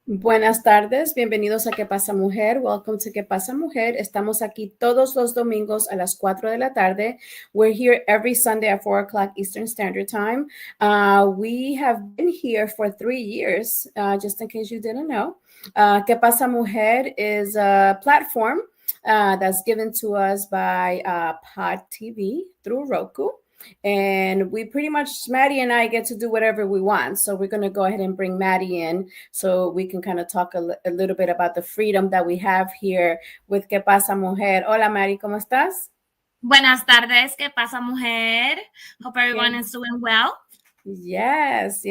Buenas tardes, bienvenidos a ¿Qué pasa, Mujer? Welcome to ¿Qué pasa, Mujer? Estamos aquí todos los domingos a las 4 de la tarde. We're here every Sunday at 4 o'clock Eastern Standard Time. We have been here for 3 years, just in case you didn't know. ¿Qué pasa, Mujer? Is a platform that's given to us by Pod TV through Roku. And we pretty much, Maddie and I get to do whatever we want. So we're going to go ahead and bring Maddie in so we can kind of talk a little bit about the freedom that we have here with ¿Qué pasa, Mujer? Hola, Maddie, ¿cómo estás? Buenas tardes, ¿qué pasa, mujer? Hope everyone is doing well. Yes.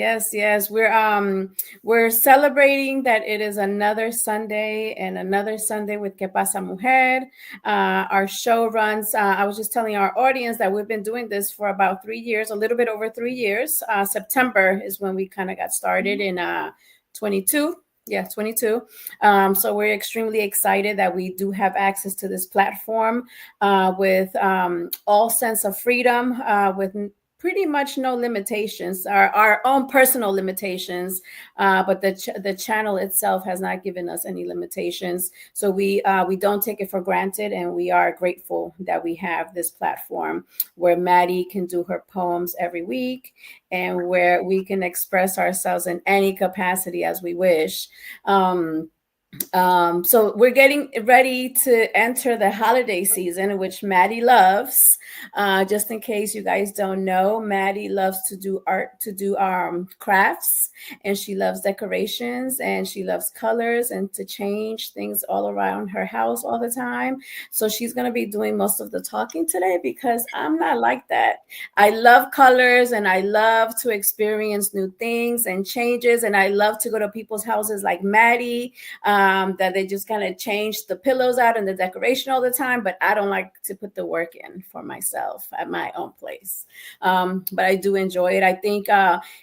We're celebrating that it is another Sunday and another Sunday with ¿Qué pasa, Mujer? Our show runs. I was just telling our audience that we've been doing this for about 3 years, a little bit over 3 years. September is when we kind of got started in 22. Yeah, 22. So we're extremely excited that we do have access to this platform with all sense of freedom, with pretty much no limitations, our own personal limitations, but the channel itself has not given us any limitations. So we don't take it for granted, and we are grateful that we have this platform where Maddie can do her poems every week, and where we can express ourselves in any capacity as we wish. So we're getting ready to enter the holiday season, which Maddie loves. Just in case you guys don't know, Maddie loves to do art, to do crafts, and she loves decorations, and she loves colors, and to change things all around her house all the time. So she's going to be doing most of the talking today, because I'm not like that. I love colors, and I love to experience new things and changes, and I love to go to people's houses like Maddie, that they just kind of change the pillows out and the decoration all the time. But I don't like to put the work in for myself at my own place. But I do enjoy it. I think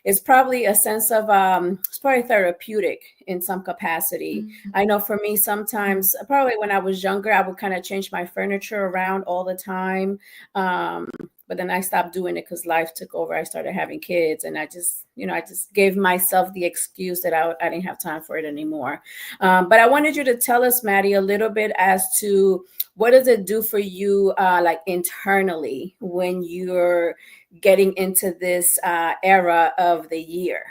it's probably a sense of, it's probably therapeutic in some capacity. Mm-hmm. I know for me, sometimes, probably when I was younger, I would kind of change my furniture around all the time. But then I stopped doing it because life took over. I started having kids, and I just gave myself the excuse that I didn't have time for it anymore. But I wanted you to tell us, Maddie, a little bit as to what does it do for you, like internally, when you're getting into this era of the year?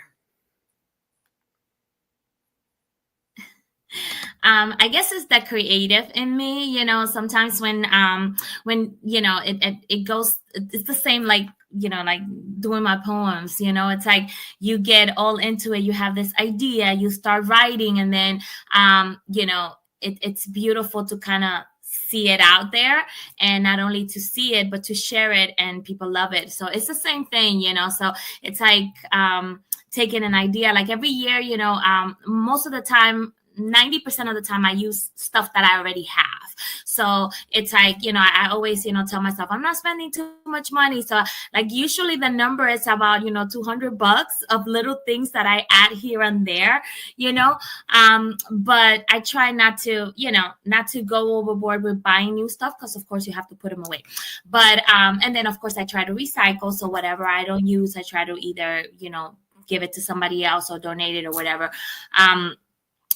I guess it's the creative in me, sometimes when it goes, it's the same, like doing my poems, it's like you get all into it, you have this idea, you start writing, and then it's beautiful to kind of see it out there, and not only to see it but to share it, and people love it. So it's the same thing, so it's like taking an idea, like every year, most of the time, 90% of the time I use stuff that I already have. So it's like, I always, tell myself I'm not spending too much money. So like usually the number is about, $200 of little things that I add here and there, but I try not to go overboard with buying new stuff, because of course you have to put them away. But, and then of course I try to recycle. So whatever I don't use, I try to either, give it to somebody else or donate it or whatever.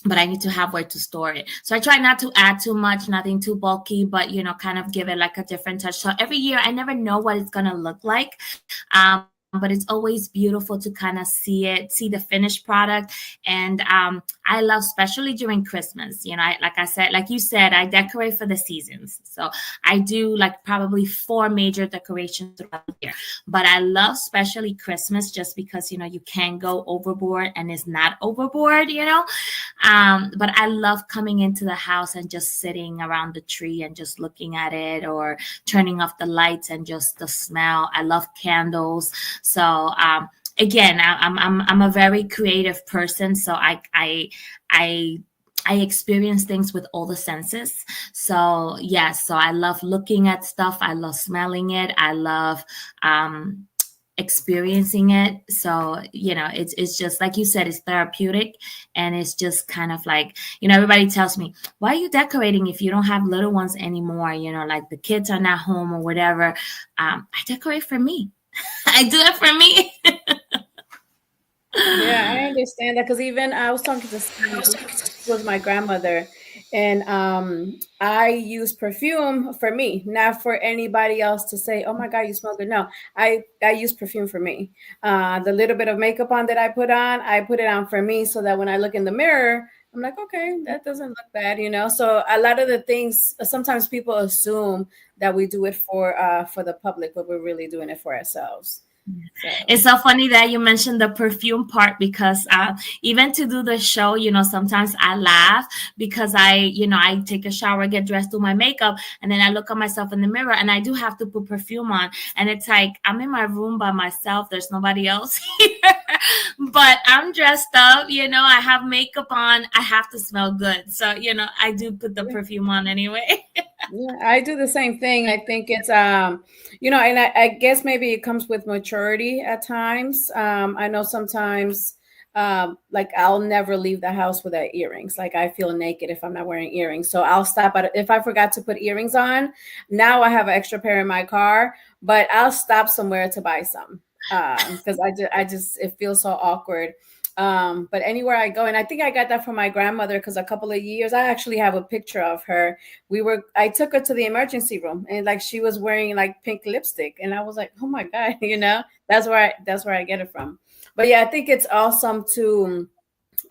But I need to have where to store it. So I try not to add too much, nothing too bulky, but, kind of give it like a different touch. So every year I never know what it's going to look like. But it's always beautiful to kind of see the finished product. And I love, especially during Christmas, like you said, I decorate for the seasons. So I do like probably 4 major decorations throughout the year. But I love especially Christmas, just because, you can go overboard and it's not overboard, But I love coming into the house and just sitting around the tree and just looking at it, or turning off the lights and just the smell. I love candles. So again, I'm a very creative person. So I experience things with all the senses. So yes, so I love looking at stuff. I love smelling it. I love experiencing it. So it's just like you said, it's therapeutic, and it's just kind of like, everybody tells me, why are you decorating if you don't have little ones anymore, like the kids are not home or whatever. I decorate for me. I do it for me. Yeah, I understand that because even I was talking to someone who was my grandmother, and I use perfume for me, not for anybody else to say, "Oh my God, you smell good." No, I use perfume for me. The little bit of makeup on that I put it on for me, so that when I look in the mirror, I'm like, okay, that doesn't look bad, you know. So a lot of the things, sometimes people assume that we do it for the public, but we're really doing it for ourselves. So. It's so funny that you mentioned the perfume part because even to do the show, sometimes I laugh because I take a shower, get dressed, do my makeup, and then I look at myself in the mirror and I do have to put perfume on. And it's like I'm in my room by myself, there's nobody else here, but I'm dressed up, I have makeup on, I have to smell good. So, I do put the perfume on anyway. Yeah, I do the same thing. I think it's and I guess maybe it comes with maturity at times. I know sometimes like I'll never leave the house without earrings. Like I feel naked if I'm not wearing earrings. So I'll stop at if I forgot to put earrings on. Now I have an extra pair in my car, but I'll stop somewhere to buy some. Because I just it feels so awkward. But anywhere I go, and I think I got that from my grandmother because a couple of years I actually have a picture of her. I took her to the emergency room, and like she was wearing like pink lipstick, and I was like, oh my God, that's where I get it from. But yeah, I think it's awesome to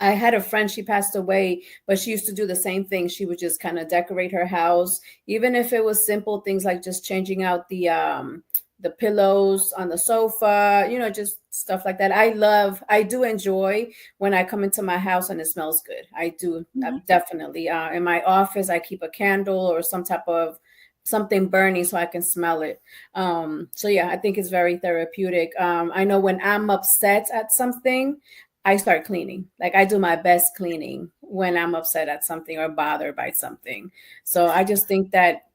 I had a friend, she passed away, but she used to do the same thing. She would just kind of decorate her house, even if it was simple things like just changing out the pillows on the sofa, just stuff like that. I do enjoy when I come into my house and it smells good. I do definitely. In my office, I keep a candle or some type of something burning so I can smell it. So yeah, I think it's very therapeutic. I know when I'm upset at something, I start cleaning. Like I do my best cleaning when I'm upset at something or bothered by something. So I just think that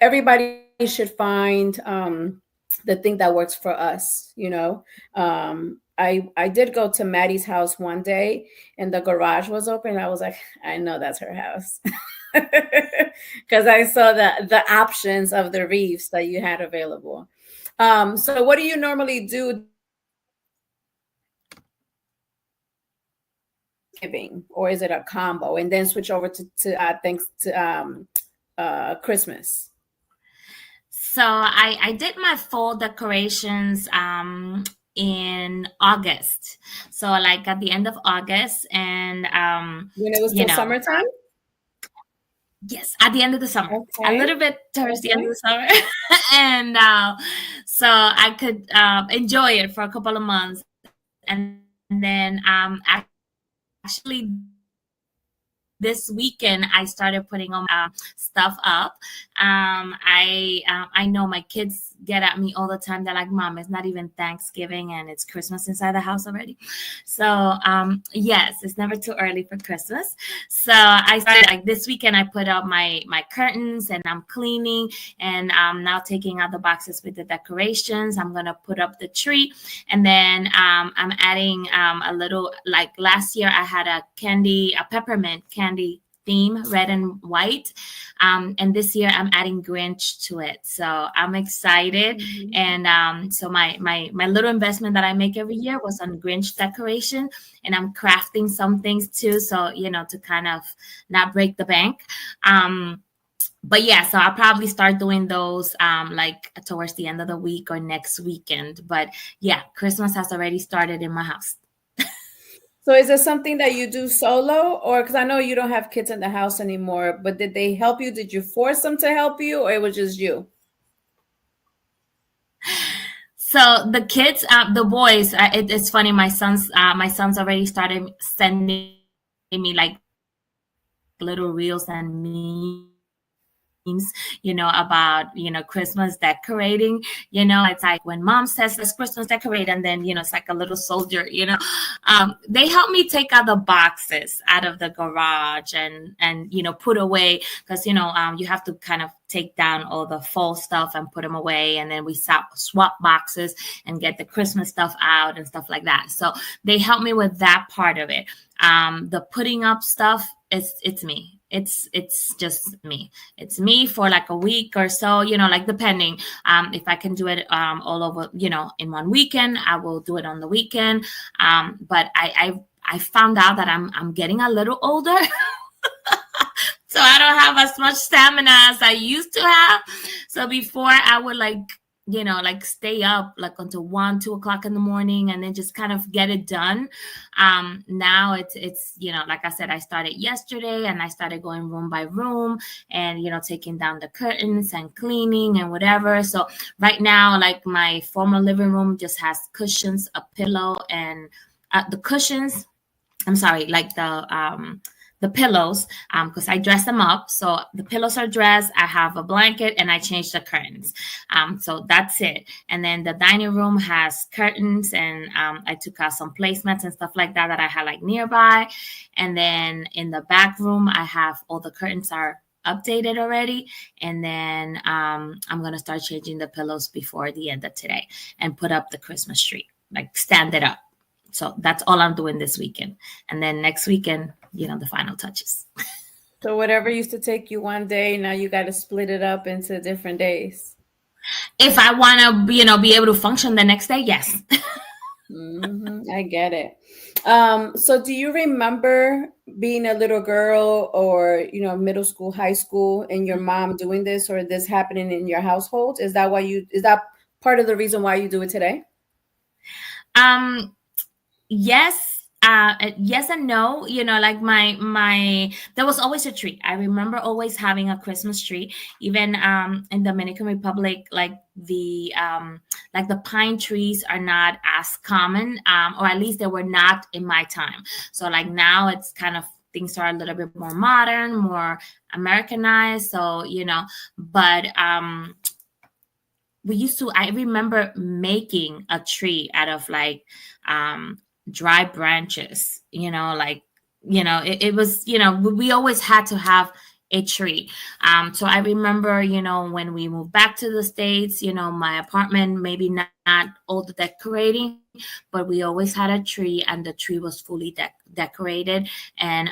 everybody should find the thing that works for us. I did go to Maddie's house one day and the garage was open. I was like, I know that's her house. Because I saw the options of the reefs that you had available. So what do you normally do during Thanksgiving, or is it a combo and then switch over to thanks to Christmas? So I did my fall decorations in August. So like at the end of August and When it was you still know, summertime? yes, at the end of the summer. A Okay. little bit towards the end Okay. of the summer. And so I could enjoy it for a couple of months. And then actually this weekend I started putting all my stuff up. I know my kids get at me all the time. They're like, "Mom, it's not even Thanksgiving and it's Christmas inside the house already." So yes, it's never too early for Christmas. So I started like this weekend. I put up my curtains and I'm cleaning and I'm now taking out the boxes with the decorations. I'm gonna put up the tree, and then I'm adding a little, like last year I had a peppermint candy theme, red and white. And this year I'm adding Grinch to it. So I'm excited. Mhm. And so my little investment that I make every year was on Grinch decoration. And I'm crafting some things too. So, to kind of not break the bank. But yeah, so I'll probably start doing those like towards the end of the week or next weekend. But yeah, Christmas has already started in my house. So is it something that you do solo, or because I know you don't have kids in the house anymore, but did they help you? Did you force them to help you, or it was just you? So the kids, the boys, it's funny. My sons already started sending me like little reels and memes, about Christmas decorating. It's like when mom says let's Christmas decorate, and then it's like a little soldier. They help me take out the boxes out of the garage and put away because you have to kind of take down all the fall stuff and put them away, and then we swap boxes and get the Christmas stuff out and stuff like that. So they help me with that part of it. The putting up stuff, it's me. it's just me. It's me for like a week or so, like depending. If I can do it all over, in one weekend, I will do it on the weekend. But I found out that I'm getting a little older. So I don't have as much stamina as I used to have. So before I would like stay up like until 1, 2 o'clock in the morning and then just kind of get it done. Now it's like I said, I started yesterday and I started going room by room and taking down the curtains and cleaning and whatever. So right now, like my former living room just has cushions, a pillow, and the cushions, I'm sorry, like the pillows, because I dress them up. So the pillows are dressed. I have a blanket and I change the curtains. So that's it. And then the dining room has curtains, and I took out some placemats and stuff like that I had like nearby. And then in the back room, I have all the curtains are updated already. And then I'm gonna start changing the pillows before the end of today and put up the Christmas tree, like stand it up. So that's all I'm doing this weekend. And then next weekend, the final touches. So whatever used to take you one day, now you got to split it up into different days. If I want to, be able to function the next day, yes. I get it. So do you remember being a little girl or, middle school, high school, and your mom doing this or this happening in your household? Is that part of the reason why you do it today? Um, yes, yes and no. Like my there was always a tree. I remember always having a Christmas tree. Even in Dominican Republic, like the pine trees are not as common, or at least they were not in my time. So like now it's kind of things are a little bit more modern, more Americanized. So but I remember making a tree out of like dry branches, it was, we always had to have a tree. So I remember, when we moved back to the States, my apartment, maybe not all the decorating, but we always had a tree and the tree was fully decorated. And,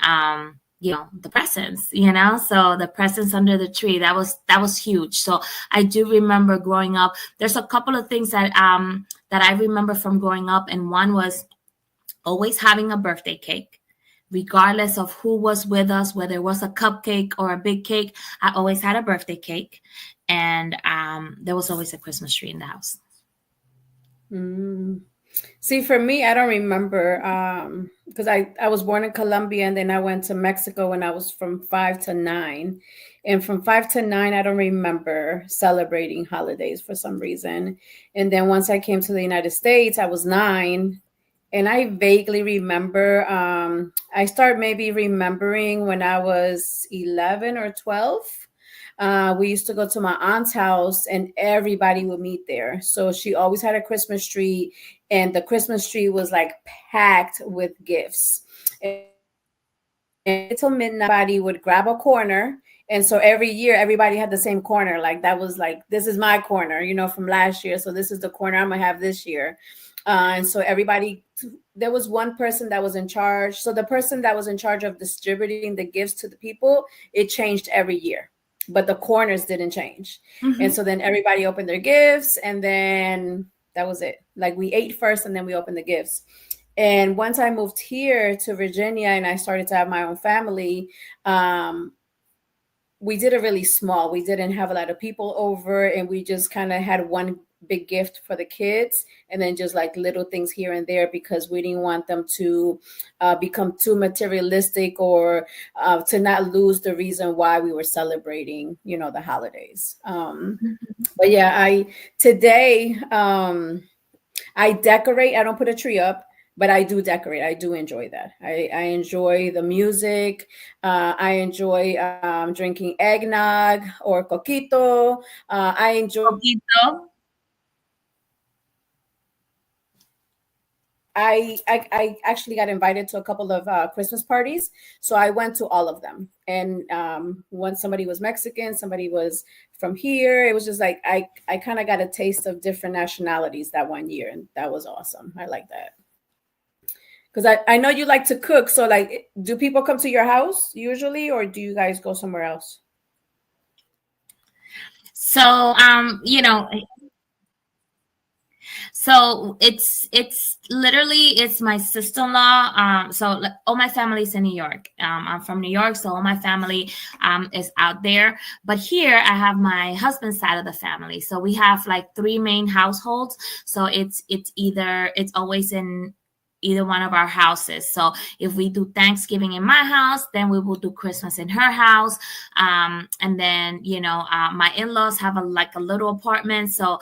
the presents, so the presents under the tree, that was huge. So I do remember growing up. There's a couple of things that I remember from growing up, and one was always having a birthday cake, regardless of who was with us, whether it was a cupcake or a big cake. I always had a birthday cake, and there was always a Christmas tree in the house. Mm. See, for me, I don't remember because I was born in Colombia and then I went to Mexico when I was from 5 to 9. And from 5 to 9, I don't remember celebrating holidays for some reason. And then once I came to the United States, I was 9. And I vaguely remember, I start maybe remembering when I was 11 or 12. We used to go to my aunt's house and everybody would meet there. So she always had a Christmas tree, and the Christmas tree was like packed with gifts. And until midnight, everybody would grab a corner. And so every year, everybody had the same corner. Like that was like, this is my corner, from last year. So this is the corner I'm going to have this year. And so there was one person that was in charge. So the person that was in charge of distributing the gifts to the people, it changed every year, but the corners didn't change. Mm-hmm. And so then everybody opened their gifts, and then that was it. Like we ate first and then we opened the gifts. And once I moved here to Virginia and I started to have my own family, we did it really small. We didn't have a lot of people over, and we just kind of had one big gift for the kids and then just like little things here and there, because we didn't want them to become too materialistic or to not lose the reason why we were celebrating, the holidays. But yeah, today I decorate. I don't put a tree up, but I do decorate. I do enjoy that. I enjoy the music. I enjoy drinking eggnog or coquito. I enjoy. Poquito. I actually got invited to a couple of Christmas parties, so I went to all of them. And once somebody was Mexican, somebody was from here. It was just like I kind of got a taste of different nationalities that one year, and that was awesome. I like that. Because I know you like to cook. So, like, do people come to your house usually, or do you guys go somewhere else? So, so it's literally it's my sister-in-law. So like, all my family's in New York. I'm from New York, so all my family is out there. But here I have my husband's side of the family. So we have like three main households. So it's always in either one of our houses. So if we do Thanksgiving in my house, then we will do Christmas in her house. And then my in-laws have a little apartment. So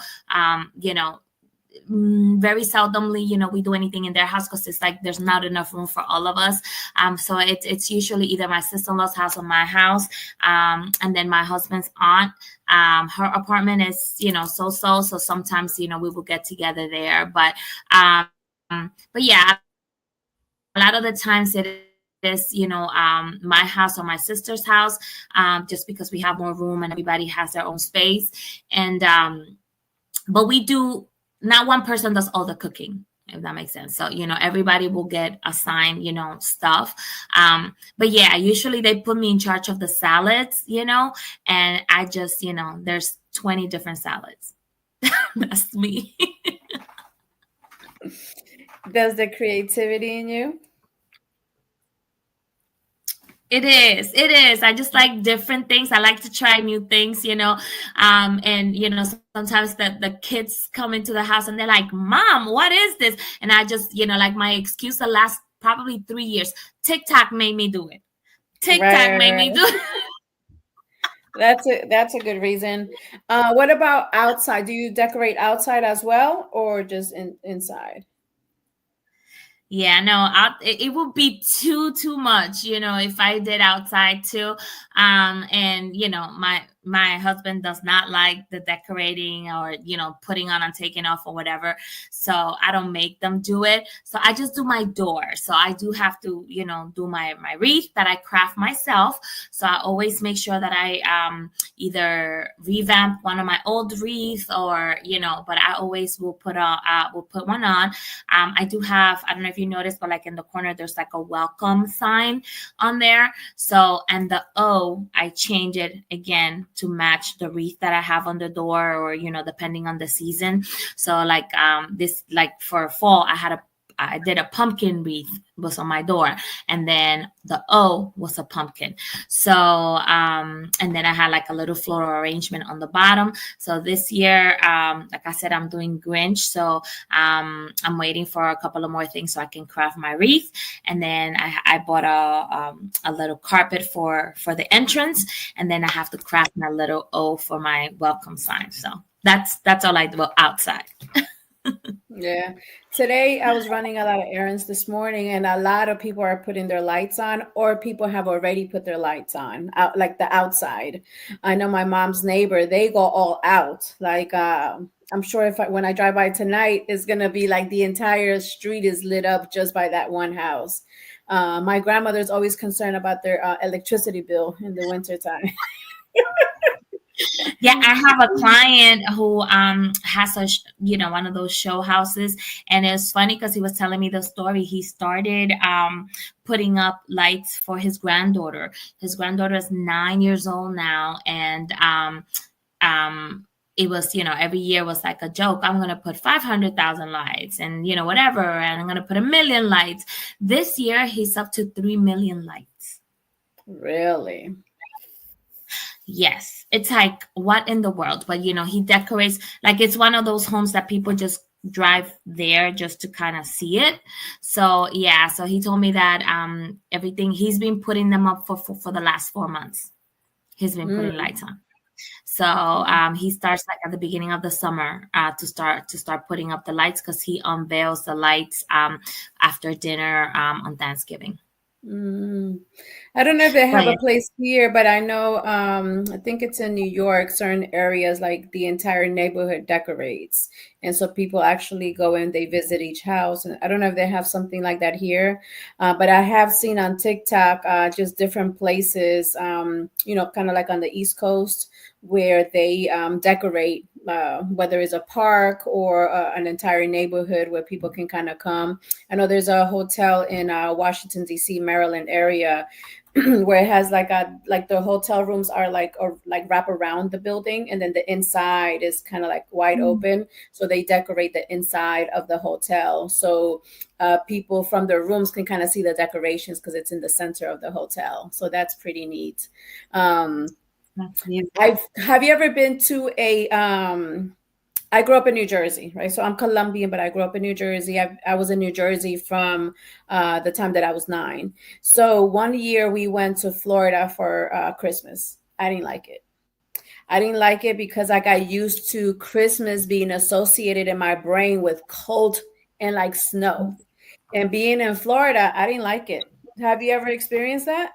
very seldomly we do anything in their house because it's like there's not enough room for all of us. So it's usually either my sister-in-law's house or my house. And then my husband's aunt, her apartment is so sometimes we will get together there. But yeah, a lot of the times it is my house or my sister's house, just because we have more room and everybody has their own space. And but we do, not one person does all the cooking, if that makes sense. So everybody will get assigned stuff. But yeah, usually they put me in charge of the salads, and I just there's 20 different salads. That's me. Does the creativity in you? It is. It is. I just like different things. I like to try new things, and sometimes the kids come into the house and they're like, "Mom, what is this?" And I just, like my excuse the last probably 3 years, TikTok made me do it. TikTok Right, made right, me do right. it. That's a good reason. What about outside? Do you decorate outside as well, or just inside? Yeah, no, it would be too much, if I did outside too. And my husband does not like the decorating or putting on and taking off or whatever. So I don't make them do it. So I just do my door. So I do have to do my wreath that I craft myself. So I always make sure that I either revamp one of my old wreaths, or but I always will put one on. I do have, I don't know if you noticed, but like in the corner, there's like a welcome sign on there. So, and the O, I change it again to match the wreath that I have on the door, or, depending on the season. So like for fall, I did a pumpkin wreath was on my door, and then the O was a pumpkin. So, and then I had like a little floral arrangement on the bottom. So this year, like I said, I'm doing Grinch. So, I'm waiting for a couple of more things so I can craft my wreath. And then I bought a little carpet for the entrance, and then I have to craft my little O for my welcome sign. So that's all I do outside. Yeah. Today I was running a lot of errands this morning, and a lot of people are putting their lights on, or people have already put their lights on out, like the outside. I know my mom's neighbor, they go all out. Like I'm sure when I drive by tonight, it's gonna be like the entire street is lit up just by that one house. My grandmother's always concerned about their electricity bill in the wintertime. Yeah, I have a client who has one of those show houses, and it's funny because he was telling me the story. He started putting up lights for his granddaughter. His granddaughter is 9 years old now, and it was every year was like a joke. I'm gonna put 500,000 lights, and whatever, and I'm gonna put 1 million lights. This year he's up to 3 million lights. Really? Yes, it's like what in the world? But he decorates like it's one of those homes that people just drive there just to kind of see it. So yeah, so he told me that everything he's been putting them up for the last 4 months. He's been putting Mm. lights on. So he starts like at the beginning of the summer to start putting up the lights because he unveils the lights after dinner on Thanksgiving. Mm. I don't know if they But have a place here, but I know I think it's in New York, certain areas like the entire neighborhood decorates. And so people actually go in, they visit each house. And I don't know if they have something like that here. But I have seen on TikTok just different places, kind of like on the East Coast where they decorate whether it's a park or an entire neighborhood where people can kind of come. I know there's a hotel in Washington D.C., Maryland area where it has like the hotel rooms are like or like wrap around the building, and then the inside is kind of like wide open. So they decorate the inside of the hotel, so people from their rooms can kind of see the decorations because it's in the center of the hotel. So that's pretty neat. Um, That's new. I've Have you ever been to a I grew up in New Jersey, right? So I'm Colombian, but I grew up in New Jersey. I was in New Jersey from the time that I was 9. So one year we went to Florida for Christmas. I didn't like it. I didn't like it because I got used to Christmas being associated in my brain with cold and like snow. And being in Florida, I didn't like it. Have you ever experienced that?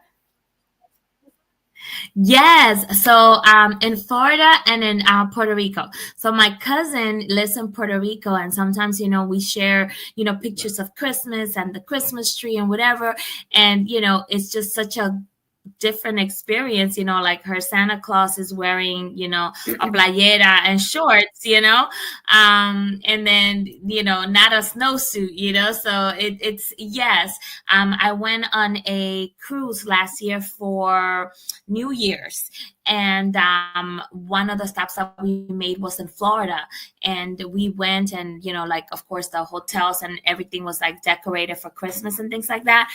Yes. So in Florida and in Puerto Rico. So my cousin lives in Puerto Rico, and sometimes, we share, pictures of Christmas and the Christmas tree and whatever. And, it's just such a different experience, like her Santa Claus is wearing, a playera and shorts, and then, not a snowsuit, so it's, yes. I went on a cruise last year for New Year's, and one of the stops that we made was in Florida, and we went, and like, of course, the hotels and everything was like decorated for Christmas and things like that,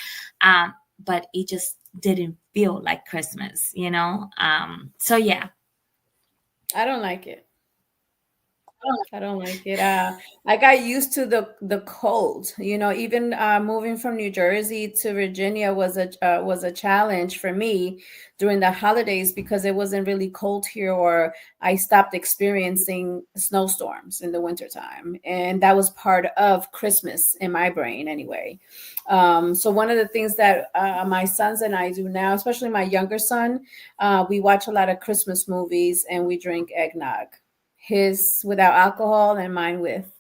but it just didn't feel like Christmas. So yeah. I don't like it. I don't like it. I got used to the cold. Even moving from New Jersey to Virginia was a challenge for me during the holidays because it wasn't really cold here, or I stopped experiencing snowstorms in the wintertime, and that was part of Christmas in my brain anyway. So one of the things that my sons and I do now, especially my younger son, we watch a lot of Christmas movies and we drink eggnog, his without alcohol and mine with.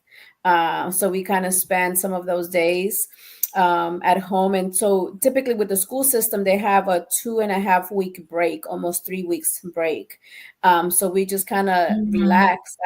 So we kind of spend some of those days at home. And so typically with the school system, they have a 2.5 week break, almost 3 weeks break. So we just kind of Mhm. relax.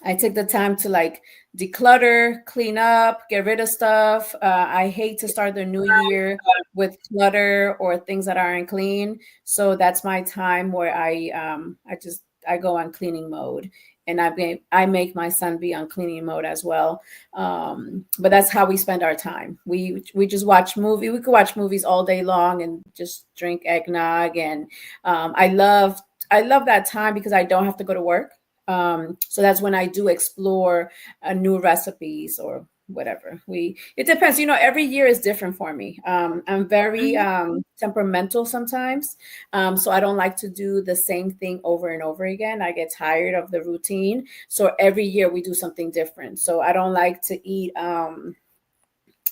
I take the time to like declutter, clean up, get rid of stuff. I hate to start the new year with clutter or things that aren't clean. So that's my time where I go on cleaning mode, and I make my son be on cleaning mode as well. But that's how we spend our time. We just watch movie. We could watch movies all day long and just drink eggnog. And I love that time because I don't have to go to work. So that's when I do explore new recipes or whatever. We It depends. Every year is different for me. I'm very Mhm. temperamental sometimes, so I don't like to do the same thing over and over again. I get tired of the routine. So every year we do something different. So I don't like to eat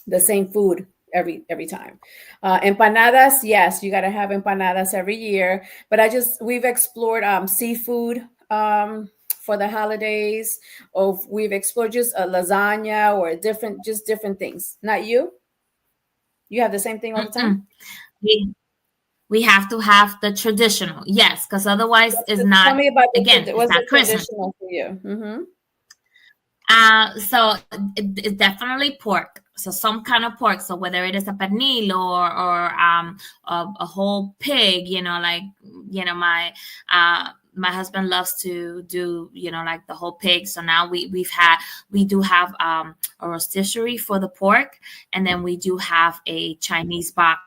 the same food every time. Empanadas, yes, you got to have empanadas every year. But we've explored seafood for the holidays, or we've explored just a lasagna or different things. Not you? You have the same thing all the time? Mm-mm. we we have to have the traditional, yes, because otherwise it's Tell not, me about again, it's what's the not Christmas. traditional for you? Mm-hmm. So it's definitely pork. So some kind of pork. So whether it is a pernil or a whole pig, like my husband loves to do, like the whole pig. So now we do have a rotisserie for the pork, and then we do have a Chinese box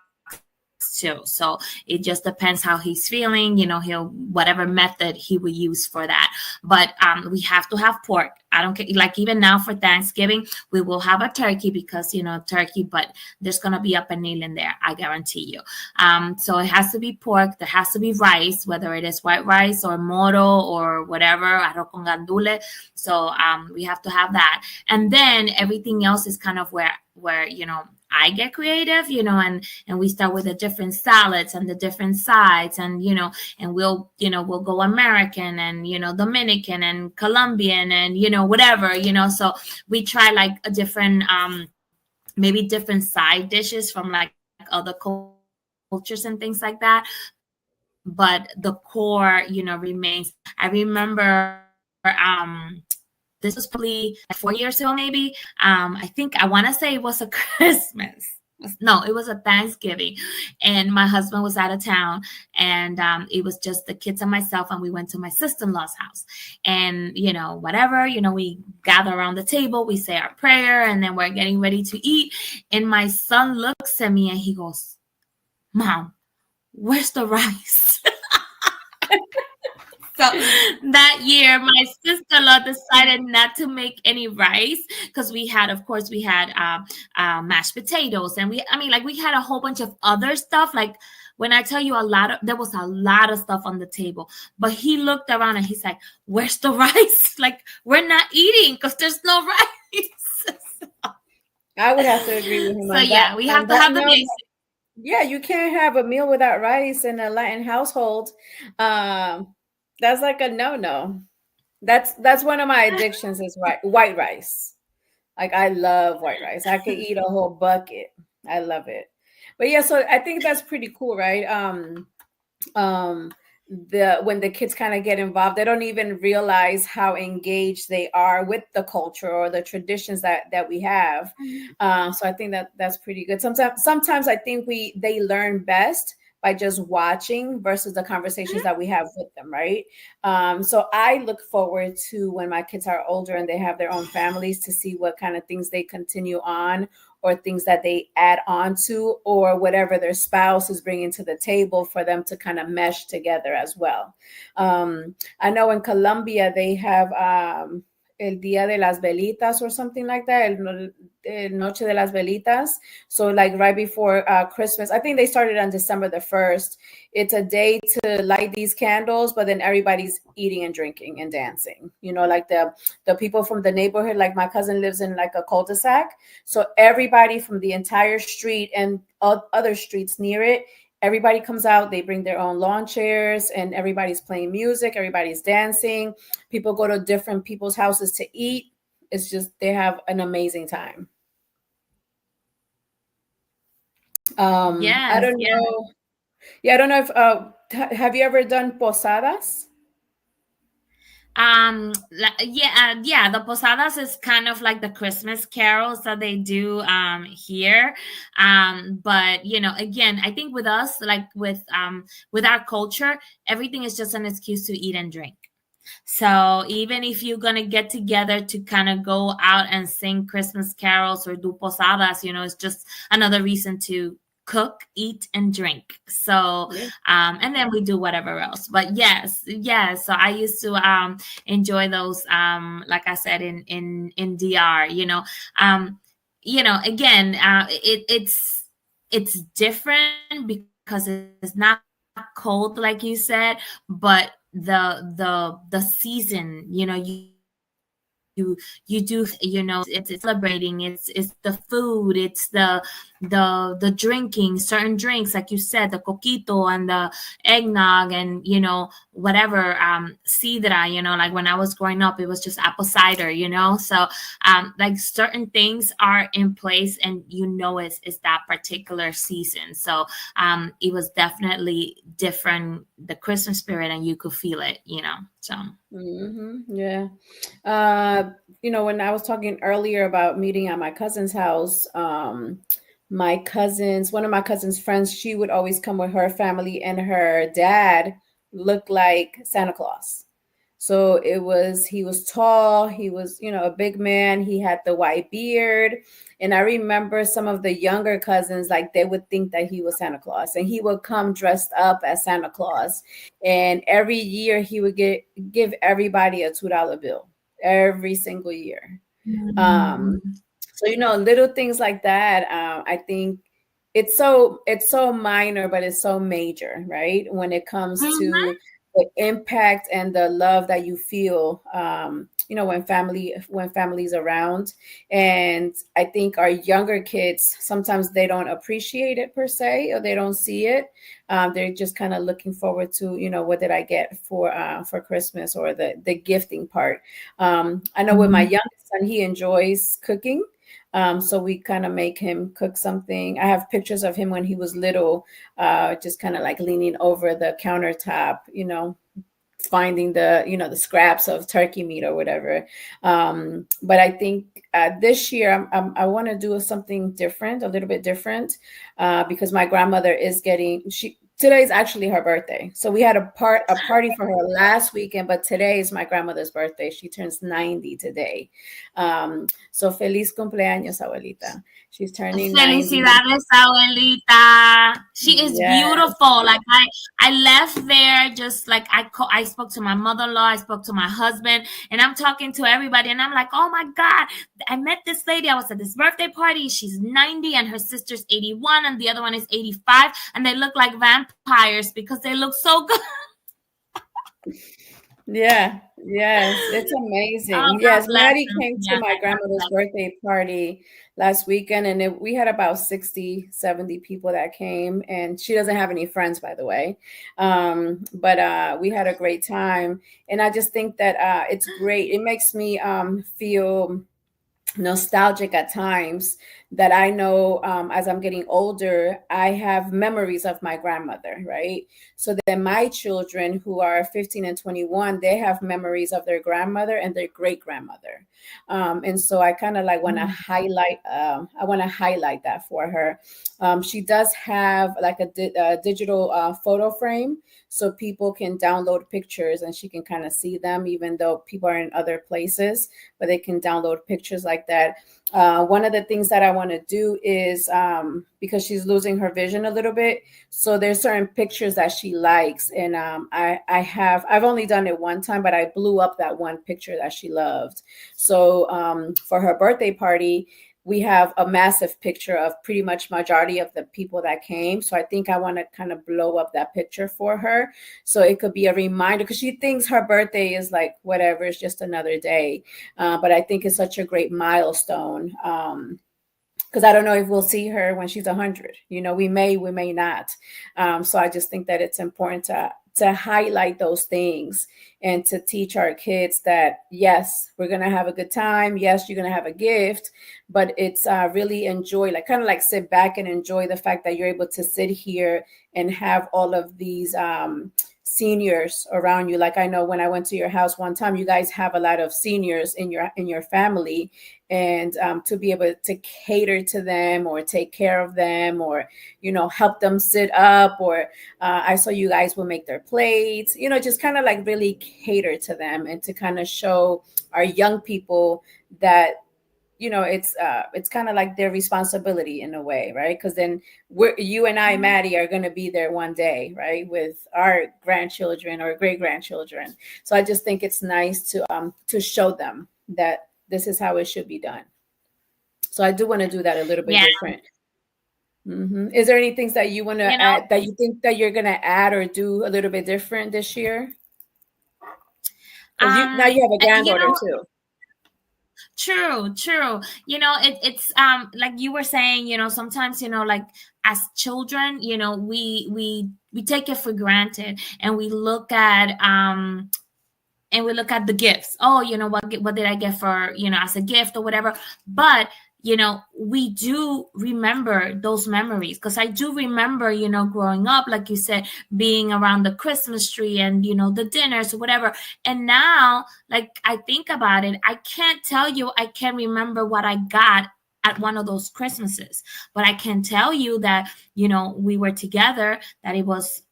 too. So it just depends how he's feeling. He'll whatever method he would use for that. But we have to have pork. I don't care. Like even now for Thanksgiving, we will have a turkey because turkey, but there's gonna be a pernil in there. I guarantee you. So it has to be pork. There has to be rice, whether it is white rice or moro or whatever, arroz con gandule. So we have to have that, and then everything else is kind of where I get creative, and we start with the different salads and the different sides, and and we'll go American and Dominican and Colombian and whatever, so we try like a different maybe different side dishes from like other cultures and things like that, but the core remains. I remember this was probably like 4 years ago, maybe. I want to say it was a Christmas. No, it was a Thanksgiving, and my husband was out of town, and it was just the kids and myself, and we went to my sister-in-law's house, and whatever, we gather around the table, we say our prayer, and then we're getting ready to eat, and my son looks at me and he goes, "Mom, where's the rice?" So that year, my sister-in-law decided not to make any rice because of course, we had mashed potatoes, and we had a whole bunch of other stuff. Like when I tell you there was a lot of stuff on the table. But he looked around and he's like, "Where's the rice? Like we're not eating because there's no rice." I would have to agree with him So on that. yeah, we On have to that have the note, basics. yeah, you can't have a meal without rice in a Latin household. Um, that's like a no-no. That's one of my addictions is white rice. Like I love white rice. I could eat a whole bucket. I love it. But yeah, so I think that's pretty cool, right? Um the when the kids kind of get involved, they don't even realize how engaged they are with the culture or the traditions that we have. So I think that's pretty good. Sometimes I think they learn best by just watching versus the conversations that we have with them, right? So I look forward to when my kids are older and they have their own families to see what kind of things they continue on or things that they add on to or whatever their spouse is bringing to the table for them to kind of mesh together as well. I know in Colombia they have El Día de las Velitas or something like that, El Noche de las Velitas. So like right before Christmas, I think they started on December the 1st. It's a day to light these candles, but then everybody's eating and drinking and dancing. Like the people from the neighborhood, like my cousin lives in like a cul-de-sac. So everybody from the entire street and other streets near it, everybody comes out, they bring their own lawn chairs and everybody's playing music, everybody's dancing. People go to different people's houses to eat. It's just they have an amazing time. I Yes, don't yes. know. Yeah, I don't know if have you ever done posadas? Yeah, the posadas is kind of like the Christmas carols that they do here. But again, I think with us, like with our culture, everything is just an excuse to eat and drink. So even if you're gonna get together to kind of go out and sing Christmas carols or do posadas, it's just another reason to cook, eat, and drink. So Yeah. and then we do whatever else. But yes. So I used to enjoy those. Like I said in DR. Again, it's different because it's not cold like you said, but the season, you do, it's celebrating, it's the food, it's the drinking certain drinks, like you said, the coquito and the eggnog, and whatever, sidra, like when I was growing up, it was just apple cider, so like certain things are in place, and it's that particular season. So it was definitely different, the Christmas spirit, and you could feel it, so. Yeah. When I was talking earlier about meeting at my cousin's house, one of my cousin's friends, she would always come with her family, and her dad looked like Santa Claus. So he was tall, he was, a big man, he had the white beard. And I remember some of the younger cousins, like they would think that he was Santa Claus, and he would come dressed up as Santa Claus. And every year he would give everybody a $2 bill every single year. Um, Mm. so little things like that. I think it's so minor, but it's so major, right? When it comes Mhm. to the impact and the love that you feel, when family's around. And I think our younger kids sometimes they don't appreciate it per se, or they don't see it. They're just kind of looking forward to, what did I get for Christmas, or the gifting part. I know with my Mhm. youngest son, he enjoys cooking. So we kind of make him cook something. I have pictures of him when he was little, just kind of like leaning over the countertop, finding the the scraps of turkey meat or whatever. But I think this year I want to do something different, a little bit different, because my grandmother is getting she. Today is actually her birthday, so we had a party for her last weekend. But today is my grandmother's birthday. She turns 90 today. So feliz cumpleaños, abuelita. She's turning 90. Felicidades, abuelita. She is Yes. beautiful. Like I left there just like I spoke to my mother-in-law, I spoke to my husband, and I'm talking to everybody, and I'm like, oh my God, I met this lady. I was at this birthday party. She's 90, and her sister's 81, and the other one is 85, and they look like vampires because they look so good. Yeah, yes, it's Oh, amazing. God Yes, bless Maddie them. came to Yeah, my God grandmother's bless. birthday party last weekend, and we had about 60, 70 people that came, and she doesn't have any friends, by the way. But we had a great time, and I just think that it's great. It makes me feel nostalgic at times that I know, as I'm getting older, I have memories of my grandmother, right? So then my children who are 15 and 21, they have memories of their grandmother and their great grandmother. And so I kind of like want to Mm. highlight, I want to highlight that for her. She does have like a digital photo frame so people can download pictures and she can kind of see them even though people are in other places, but they can download pictures like that. One of the things that I want to do is, because she's losing her vision a little bit, so there's certain pictures that she likes, and I've only done it one time, but I blew up that one picture that she loved. So for her birthday party, we have a massive picture of pretty much majority of the people that came. So I think I want to kind of blow up that picture for her, so it could be a reminder, because she thinks her birthday is like whatever, it's just another day. But I think it's such a great milestone. Because I don't know if we'll see her when she's 100. We may not. So I just think that it's important to highlight those things and to teach our kids that yes, we're gonna have a good time. Yes, you're gonna have a gift, but it's really enjoy, like kind of like sit back and enjoy the fact that you're able to sit here and have all of these seniors around you. Like I know when I went to your house one time, you guys have a lot of seniors in your family, and to be able to cater to them or take care of them, or help them sit up, or I saw you guys will make their plates, just kind of like really cater to them, and to kind of show our young people that it's kind of like their responsibility in a way, right? Because then you and I, Maddie, are going to be there one day, right, with our grandchildren or great grandchildren. So I just think it's nice to show them that this is how it should be done. So I do want to do that a little bit Yeah, different. Is there any things that you want you to know, add, that you think that you're going to add or do a little bit different this year? Because you now you have a you granddaughter know, too. true, true. It's like you were saying, sometimes, like as children, we take it for granted, and we look at the gifts. Oh, what did I get for, as a gift or whatever. But we do remember those memories, because I do remember, growing up, like you said, being around the Christmas tree and the dinners or whatever. And now, like, I think about it, I can't tell you, I can't remember what I got at one of those Christmases, but I can tell you that we were together, that it was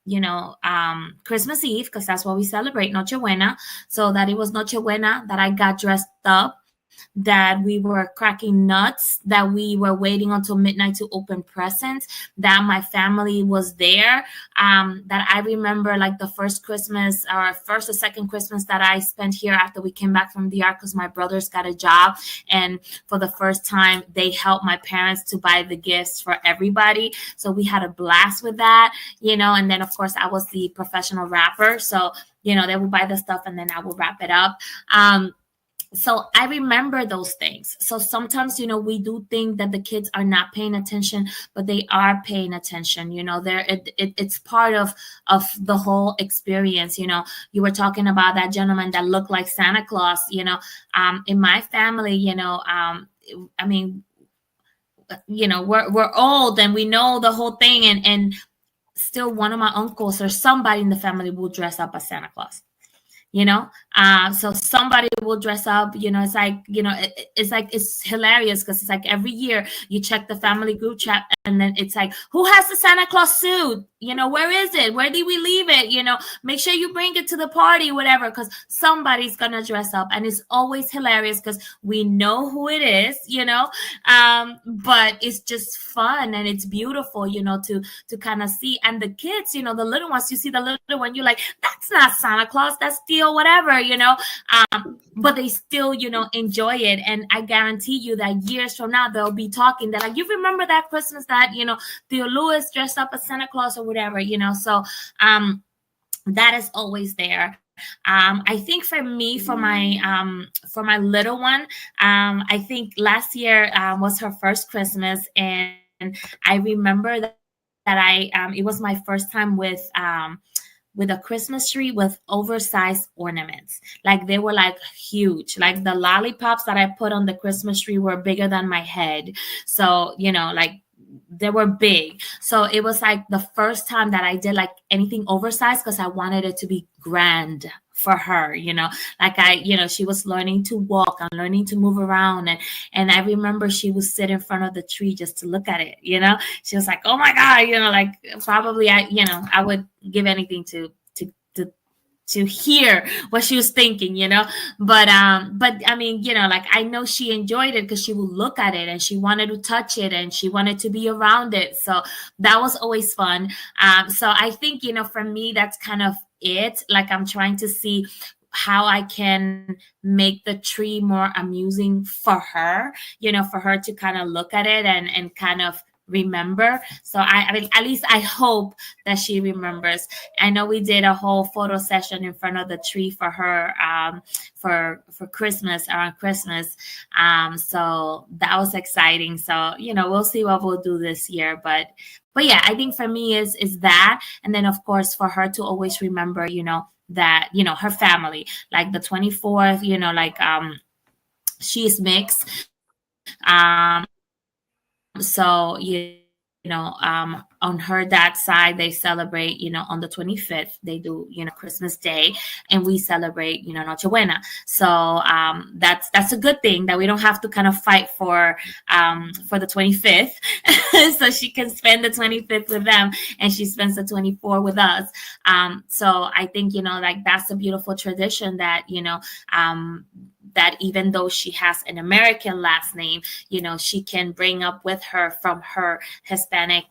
Christmas Eve, because that's what we celebrate, Nochebuena. So that it was Nochebuena, that I got dressed up, that we were cracking nuts, that we were waiting until midnight to open presents, that my family was there, that I remember like the first Christmas, or first or second Christmas, that I spent here after we came back from the DR, because my brothers got a job, and for the first time they helped my parents to buy the gifts for everybody. So we had a blast with that, and then of course I was the professional rapper, so they would buy the stuff and then I will wrap it up. So I remember those things. So sometimes, we do think that the kids are not paying attention, but they are paying attention. It's part of the whole experience. You were talking about that gentleman that looked like Santa Claus. In my family, I mean, we're old and we know the whole thing, and still one of my uncles or somebody in the family will dress up as Santa Claus. you know. So somebody will dress up, it's like, it's like, it's hilarious because it's like every year you check the family group chat, and then it's like, who has the Santa Claus suit, where is it, where did we leave it, make sure you bring it to the party, whatever, because somebody's gonna dress up, and it's always hilarious because we know who it is, but it's just fun and it's beautiful, to kind of see. And the kids, the little ones, you see the little one, you're like, that's not Santa Claus, that's still whatever, but they still, enjoy it. And I guarantee you that years from now, they'll be talking. They're like, you remember that Christmas that, Theo Lewis dressed up as Santa Claus or whatever, so that is always there. I think for me, for my little one, I think last year was her first Christmas, and I remember that it was my first time with a Christmas tree with oversized ornaments. Like they were like huge. Like the lollipops that I put on the Christmas tree were bigger than my head. So, like they were big. So it was like the first time that I did like anything oversized because I wanted it to be grand for her, like she was learning to walk and learning to move around. And I remember she would sit in front of the tree just to look at it, she was like, oh my God, like probably I would give anything to to hear what she was thinking, but I mean, like I know she enjoyed it because she would look at it and she wanted to touch it and she wanted to be around it. So that was always fun. So I think, for me, that's kind of it. Like I'm trying to see how I can make the tree more amusing for her, for her to kind of look at it and kind of remember. So I mean, at least I hope that she remembers. I know we did a whole photo session in front of the tree for her, for Christmas, around Christmas. So that was exciting. So, we'll see what we'll do this year. But yeah, I think for me is that. And then of course for her to always remember, that, her family, like the 24th, like she's mixed. So, on her dad's side, they celebrate, on the 25th, they do, Christmas Day, and we celebrate, Nochebuena. So, that's a good thing that we don't have to kind of fight for the 25th. So she can spend the 25th with them and she spends the 24th with us. So I think, like that's a beautiful tradition that, that even though she has an American last name, she can bring up with her from her Hispanic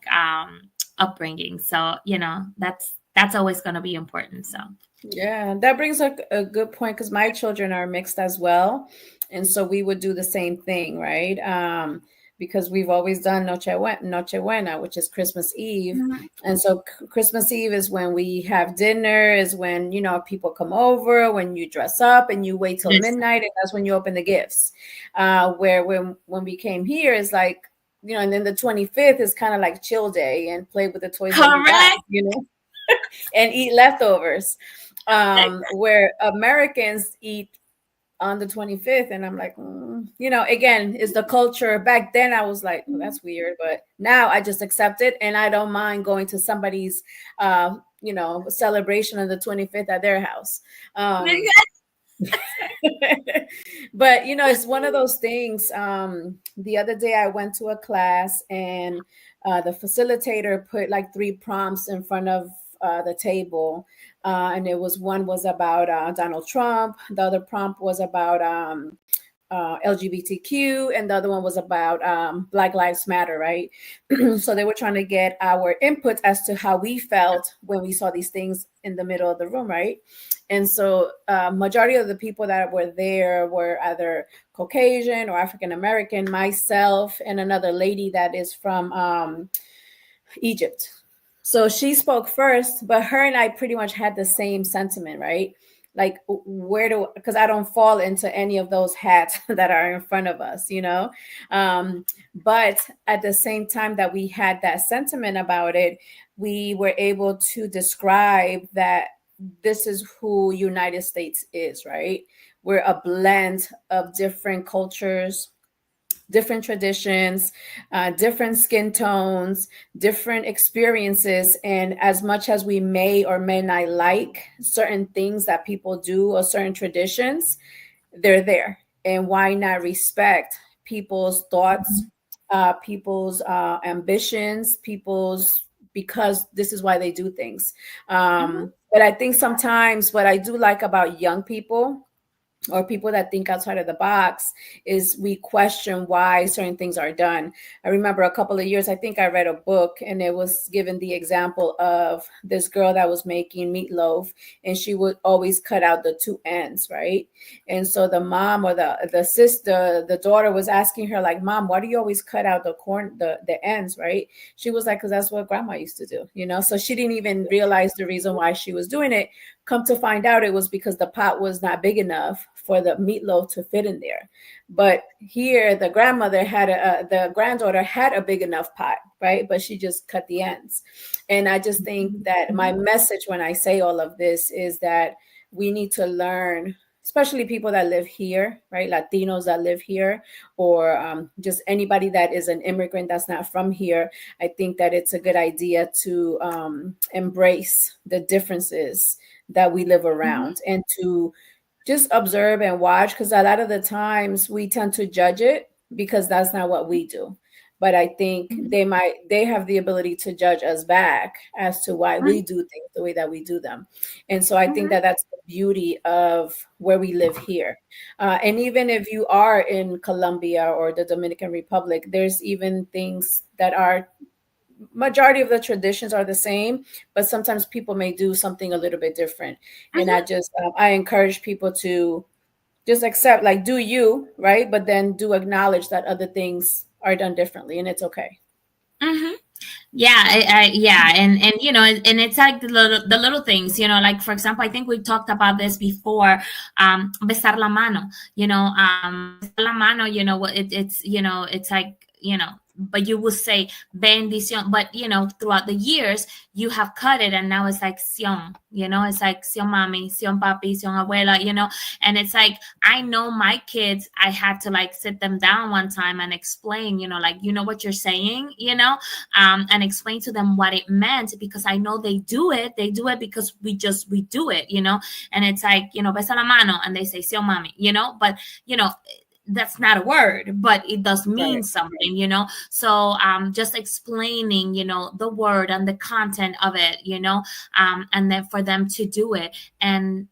upbringing. So, that's always going to be important. So, Yeah, that brings up a good point because my children are mixed as well. And so we would do the same thing, right? Because we've always done Nochebuena, which is Christmas Eve. mhm. And so Christmas Eve is when we have dinner, is when, people come over, when you dress up and you wait till Yes. midnight, and that's when you open the gifts. Where when we came here is like, and then the 25th is kind of like chill day and play with the toys that you got, Correct. and eat leftovers. Where Americans eat on the 25th, and I'm like, again, is the culture. Back then I was like, oh, that's weird, but now I just accept it, and I don't mind going to somebody's celebration of the 25th at their house. But it's one of those things. The other day I went to a class, and the facilitator put like three prompts in front of the table, and it was one was about Donald Trump, the other prompt was about LGBTQ, and the other one was about Black Lives Matter, right? So they were trying to get our input as to how we felt when we saw these things in the middle of the room, right? And so majority of the people that were there were either Caucasian or African American, myself, and another lady that is from Egypt. So she spoke first, but her and I pretty much had the same sentiment, right? Like, because I don't fall into any of those hats that are in front of us, but at the same time that we had that sentiment about it, we were able to describe that this is who United States is, right? We're a blend of different cultures, different traditions, different skin tones, different experiences. And as much as we may or may not like certain things that people do or certain traditions, they're there. And why not respect people's thoughts, people's ambitions, people's, because this is why they do things. Mhm. But I think sometimes what I do like about young people or people that think outside of the box is we question why certain things are done. I remember a couple of years, I think I read a book and it was given the example of this girl that was making meatloaf and she would always cut out the two ends, right? And so the mom or the sister, the daughter was asking her like, "Mom, why do you always cut out the ends?" Right? She was like, "Because that's what grandma used to do, you know?" So she didn't even realize the reason why she was doing it. Come to find out, it was because the pot was not big enough for the meatloaf to fit in there. But here, the granddaughter had a big enough pot, right? But she just cut the ends. And I just think that my message when I say all of this is that we need to learn, especially people that live here, right? Latinos that live here, or just anybody that is an immigrant that's not from here. I think that it's a good idea to embrace the differences that we live Mhm. around and to just observe and watch, because a lot of the times we tend to judge it because that's not what we do. But I think Mhm. they have the ability to judge us back as to why we Mhm. do things the way that we do them. And so I think Mhm. that that's the beauty of where we live here. And even if you are in Colombia or the Dominican Republic, there's even things that are, majority of the traditions are the same, but sometimes people may do something a little bit different. And I Mhm. just I encourage people to just accept, like, do you, right? But then do acknowledge that other things are done differently, and it's okay. Mhm. Yeah, yeah, and and it's like the little things, like for example, I think we talked about this before. Besar la mano, besar la mano, it's like, but you would say bendición, but throughout the years you have cut it, and now it's like sion, it's like sion mami, sion papi, sion abuela, and it's like, I know my kids, I had to like sit them down one time and explain, like, what you're saying, and explain to them what it meant, because I know they do it. They do it because we do it, and it's like, besa la mano, and they say, "Sio mami," but, you know, that's not a word, but it does mean Right. something, So just explaining, the word and the content of it, and then for them to do it. And,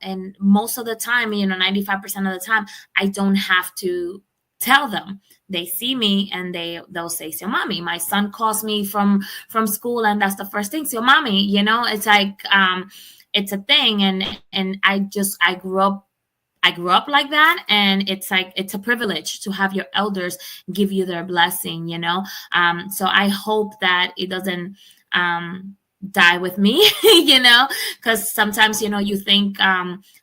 and most of the time, 95% of the time, I don't have to tell them. They see me and they'll say, "So mommy." My son calls me from school, and that's the first thing, "So mommy." It's like, it's a thing. And I grew up like that, and it's like, it's a privilege to have your elders give you their blessing, so I hope that it doesn't die with me, because sometimes, you think,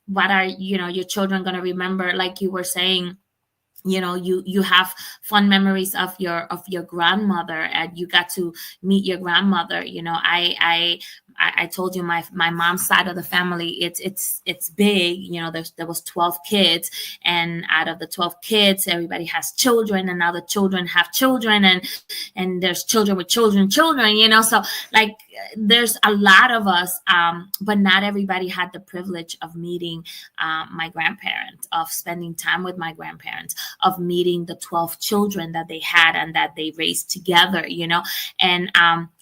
what are, your children going to remember, like you were saying. You have fun memories of your grandmother, and you got to meet your grandmother. I told you, my mom's side of the family, it's big. There was 12 kids, and out of the 12 kids, everybody has children, and now the children have children, and there's children with children, so, like, there's a lot of us, but not everybody had the privilege of meeting my grandparents, of spending time with my grandparents, of meeting the 12 children that they had and that they raised together, and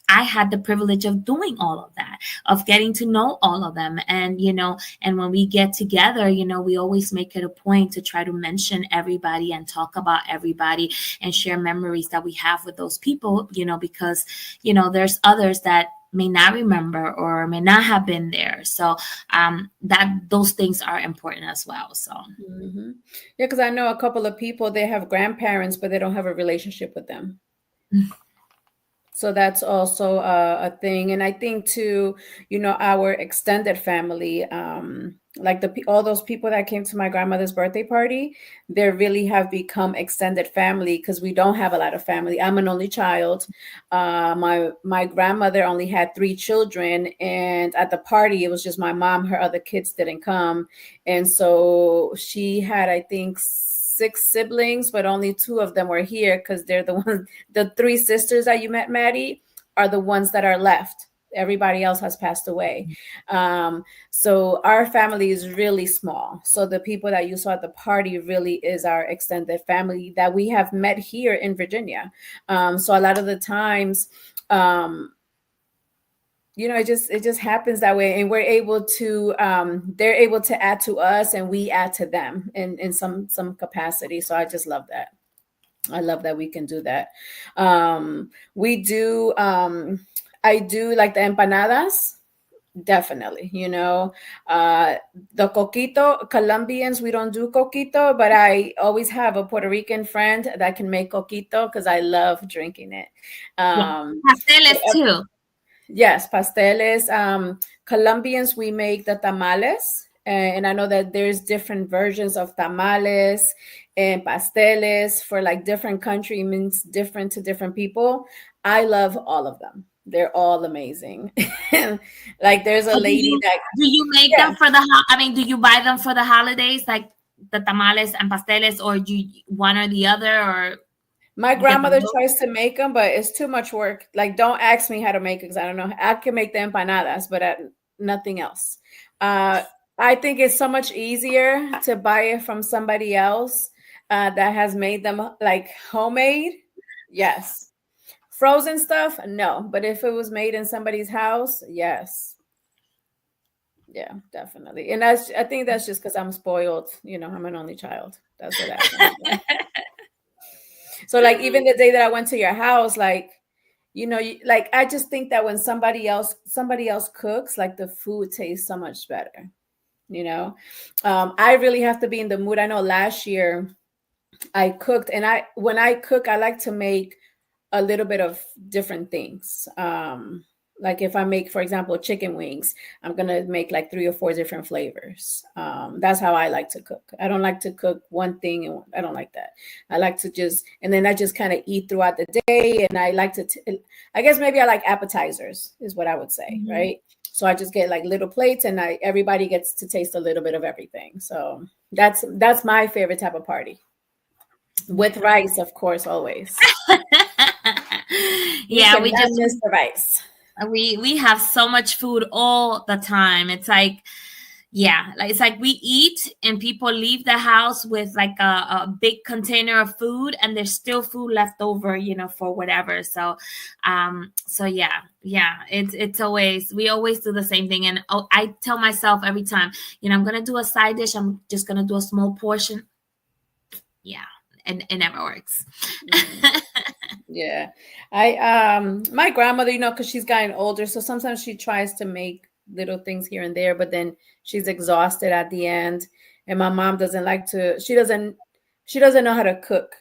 I had the privilege of doing all of that, of getting to know all of them. And, and when we get together, we always make it a point to try to mention everybody and talk about everybody and share memories that we have with those people, because, there's others that may not remember or may not have been there. So that those things are important as well. So. Hmm. Yeah, because I know a couple of people, they have grandparents, but they don't have a relationship with them. So that's also a thing. And I think too, our extended family, like all those people that came to my grandmother's birthday party, they really have become extended family because we don't have a lot of family. I'm an only child. My grandmother only had three children, and at the party, it was just my mom. Her other kids didn't come, and so she had, I think, six siblings, but only two of them were here because they're the ones, the three sisters that you met, Maddie, are the ones that are left. Everybody else has passed away. So our family is really small. So the people that you saw at the party really is our extended family that we have met here in Virginia. So a lot of the times, it just happens that way, and we're able to they're able to add to us and we add to them in some capacity. So I just love that. I love that we can do that. We do I do like the empanadas. Definitely, the coquito, Colombians, we don't do coquito, but I always have a Puerto Rican friend that can make coquito because I love drinking it. Yeah. Um, Pasteles too. Yes, pasteles. Colombians, we make the tamales, and I know that there's different versions of tamales and pasteles for like different country means different to different people. I love all of them. They're all amazing. Like there's a So lady that, do you make yeah, them for I mean, do you buy them for the holidays, like the tamales and pasteles, or do you one or the other, or my you get them grandmother both? tries to make them, but it's too much work. Like, don't ask me how to make it because I don't know. I can make the empanadas, but nothing else. Uh, I think it's so much easier to buy it from somebody else that has made them like homemade. Yes. Frozen stuff, no. But if it was made in somebody's house, yes. Yeah, definitely. And I think that's just because I'm spoiled. I'm an only child. That's what happens. So like even the day that I went to your house, like like I just think that when somebody else cooks, like the food tastes so much better. You know, I really have to be in the mood. I know last year I cooked, and when I cook, I like to make a little bit of different things. Like if I make, for example, chicken wings, I'm gonna make like three or four different flavors. That's how I like to cook. I don't like to cook one thing, and I don't like that. I like to and then I just kind of eat throughout the day. And I like to, I guess maybe I like appetizers, is what I would say, Mhm. right? So I just get like little plates, and everybody gets to taste a little bit of everything. So that's my favorite type of party, with rice, of course, always. You Yeah, cannot miss the rice. we have so much food all the time. It's like, yeah, like it's like we eat and people leave the house with like a big container of food, and there's still food left over, for whatever. So yeah, it's always, we always do the same thing. And I tell myself every time, I'm gonna do a side dish, I'm just gonna do a small portion. Yeah, and it never works. Mhm. Yeah. My grandmother, because she's gotten older, so sometimes she tries to make little things here and there, but then she's exhausted at the end. And my mom doesn't like to, she doesn't know how to cook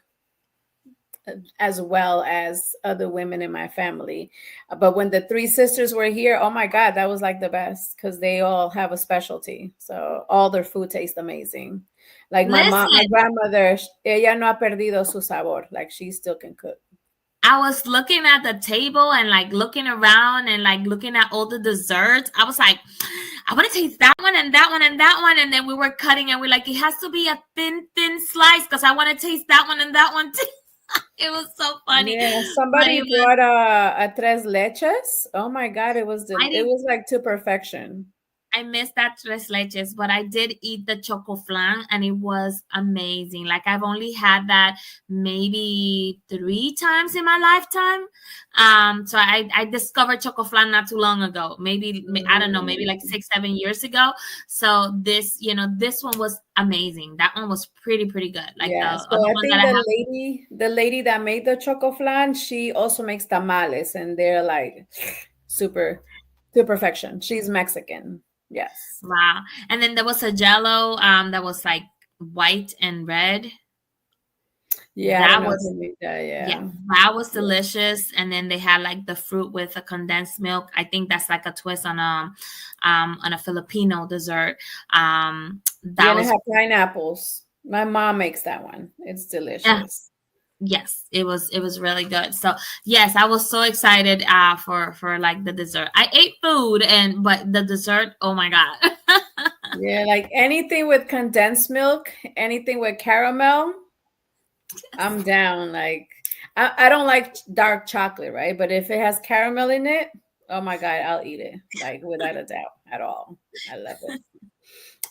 as well as other women in my family. But when the three sisters were here, oh my God, that was like the best because they all have a specialty. So all their food tastes amazing. Like my Listen, grandmother, ella no ha perdido su sabor. Like she still can cook. I was looking at the table and like looking around and like looking at all the desserts. I was like, I want to taste that one and that one and that one. And then we were cutting and we're like, it has to be a thin slice because I want to taste that one and that one too. It was so funny. Yeah, But somebody brought a tres leches. Oh my God, I it didn't was like to perfection. I missed that tres leches, but I did eat the choco flan and it was amazing. Like I've only had that maybe 3 times in my lifetime. So I discovered choco flan not too long ago. Maybe I don't know, maybe like Mm. 6, 7 years ago. So this one was amazing. That one was pretty good. Like the Yeah, so other I one that think I the have. lady that made the choco flan, she also makes tamales, and they're like super to perfection. She's Mexican. Yes. Wow. And then there was a jello that was like white and red. Yeah, I don't That know was who made that. Yeah, Yeah. that was Yeah. delicious. And then they had like the fruit with a condensed milk. I think that's like a twist on a Filipino dessert. Yeah, That and I was have pineapples. My mom makes that one. It's uh, delicious. yes, it was really good. So yes, I was so excited for like the dessert. I ate food but the dessert, oh my god. Yeah, like anything with condensed milk, anything with caramel. I'm down. Like, I don't like dark chocolate, right? But if it has caramel in it, oh my God, I'll eat it. Like without a doubt at all. I love it.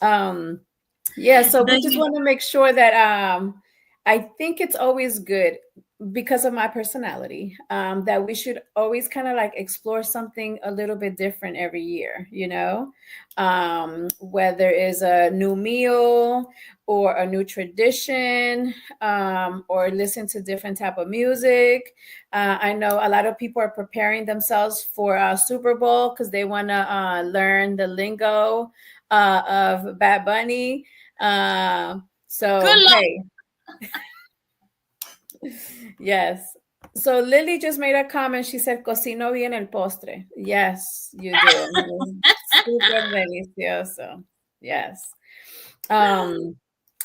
Um, yeah, so Do we just you want to make sure that I think it's always good because of my personality, that we should always kind of like explore something a little bit different every year, you know? Whether it's a new meal or a new tradition, or listen to different type of music. I know a lot of people are preparing themselves for Super Bowl because they want to learn the lingo of Bad Bunny. good So luck? hey, yes. So Lily just made a comment. She said, "Cocino bien el postre." Yes, you do. Super delicioso. Yes. Um,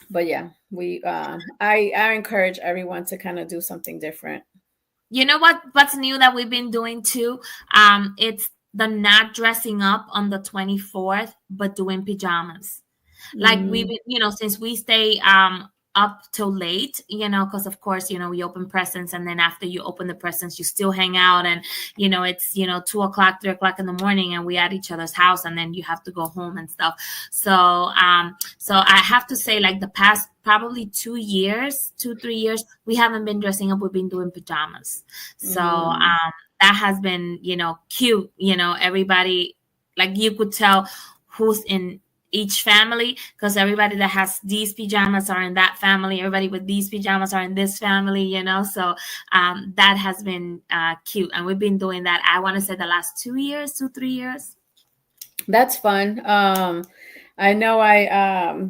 but yeah, we I encourage everyone to kind of do something different. You know what's new that we've been doing too? It's the not dressing up on the 24th, but doing pajamas. Like we've Mm, been, since we stay up till late, because of course, we open presents, and then after you open the presents, you still hang out, and it's 2 o'clock, 3 o'clock in the morning, and we at each other's house, and then you have to go home and stuff. So I have to say, like the past probably 2 years, 2 3 years, we haven't been dressing up, we've been doing pajamas. So mm. that has been cute. Everybody, like, you could tell who's in each family, because everybody that has these pajamas are in that family, everybody with these pajamas are in this family, so that has been cute, and we've been doing that, I want to say, the last 2 years, 2 3 years. That's fun. I know a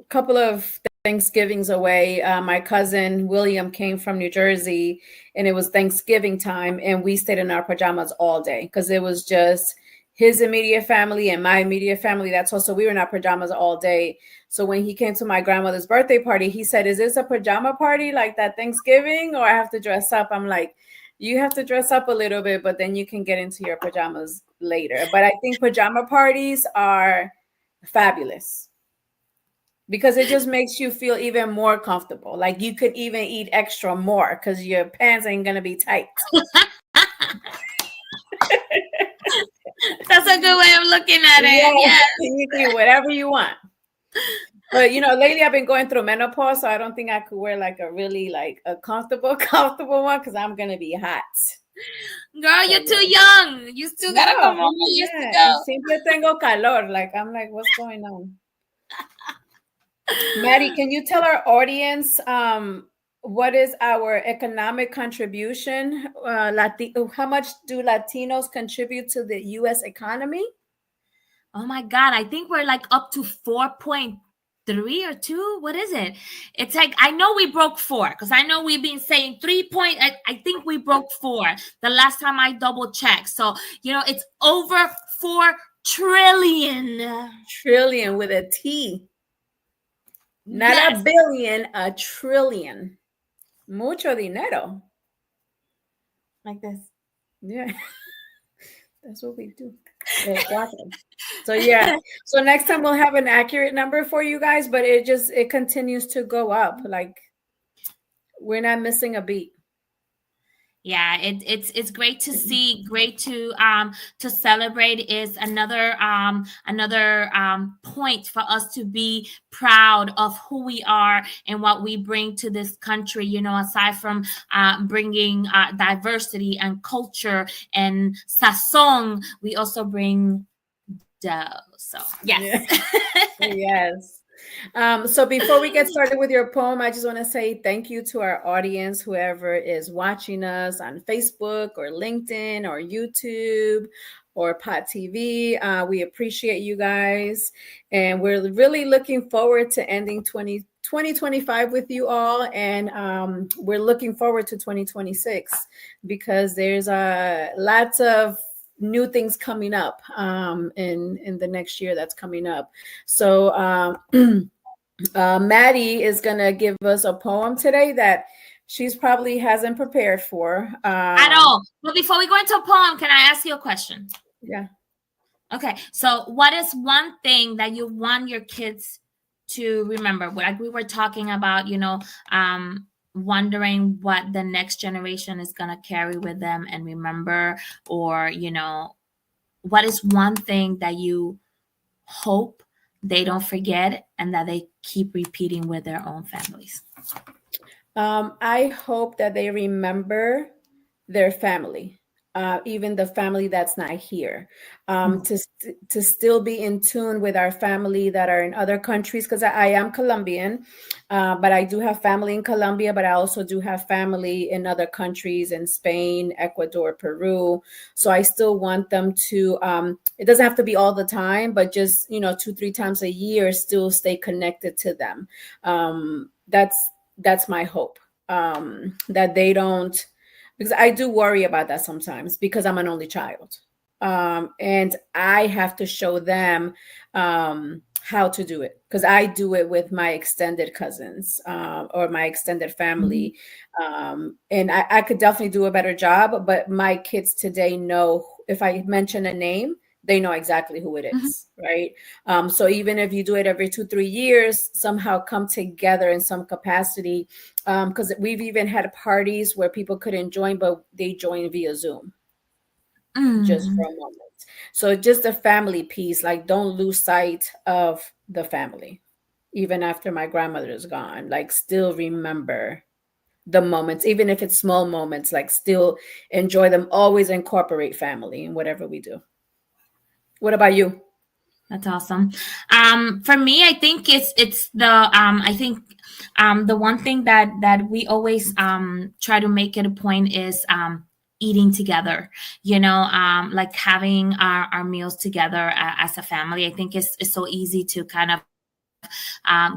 couple of Thanksgivings away. My cousin William came from New Jersey, and it was Thanksgiving time, and we stayed in our pajamas all day because it was just his immediate family and my immediate family. That's also, we were in our pajamas all day. So when he came to my grandmother's birthday party, he said, "Is this a pajama party like that Thanksgiving, or I have to dress up?" I'm like, "You have to dress up a little bit, but then you can get into your pajamas later." But I think pajama parties are fabulous because it just makes you feel even more comfortable. Like you could even eat extra more because your pants ain't gonna be tight. That's a good way of looking at it. Yes, Yeah. you can eat whatever you want. But lately I've been going through menopause, so I don't think I could wear like a really like a comfortable, comfortable one because I'm gonna be hot. Girl, So you're too yeah. young, you still got a No, couple more years to yeah. go. Siempre tengo calor. Like I'm like, what's going on? Maddie, can you tell our audience what is our economic contribution? How much do Latinos contribute to the U.S. economy? Oh my God, I think we're like up to 4.3 or 2. What is it? It's like, I know we broke 4, because I know we've been saying 3 point. I think we broke 4 the last time I double checked. So, it's over 4 trillion. Trillion with a T, not a Yes. billion, a trillion. Mucho dinero. Like this. Yeah, that's what we do. El cuatro. So yeah. So next time we'll have an accurate number for you guys, but it continues to go up. Like we're not missing a beat. Yeah, it's great to see, great to celebrate. Is another point for us to be proud of who we are and what we bring to this country. Aside from bringing diversity and culture and sazon, we also bring dough. So Yeah. yes. Yes. So before we get started with your poem, I just want to say thank you to our audience, whoever is watching us on Facebook or LinkedIn or YouTube or Pot TV. We appreciate you guys. And we're really looking forward to ending 2025 with you all. And we're looking forward to 2026 because there's lots of new things coming up in the next year that's coming up. So Maddie is gonna give us a poem today that she's probably hasn't prepared for. At all. But before we go into a poem, can I ask you a question? Yeah. Okay, so what is one thing that you want your kids to remember? Like we were talking about, wondering what the next generation is going to carry with them and remember, or what is one thing that you hope they don't forget and that they keep repeating with their own families? I hope that they remember their family, even the family that's not here, Mm. to still be in tune with our family that are in other countries. Because I am Colombian, but I do have family in Colombia, but I also do have family in other countries in Spain, Ecuador, Peru. So I still want them to. It doesn't have to be all the time, but just 2, 3 times a year, still stay connected to them. That's my hope, that they don't, because I do worry about that sometimes because I'm an only child, and I have to show them how to do it, because I do it with my extended cousins, or my extended Mhm. family, and I could definitely do a better job, but my kids today know if I mention a name, they know exactly who it Mhm. is, right? So even if you do it every 2, 3 years, somehow come together in some capacity, because we've even had parties where people couldn't join, but they joined via Zoom just for Mm. a moment. So just the family piece, like don't lose sight of the family, even after my grandmother is gone. Like still remember the moments, even if it's small moments. Like still enjoy them. Always incorporate family in whatever we do. What about you? That's awesome. For me, I think it's the I think the one thing that we always try to make it a point is eating together. Like having our meals together as a family. I think it's so easy to kind of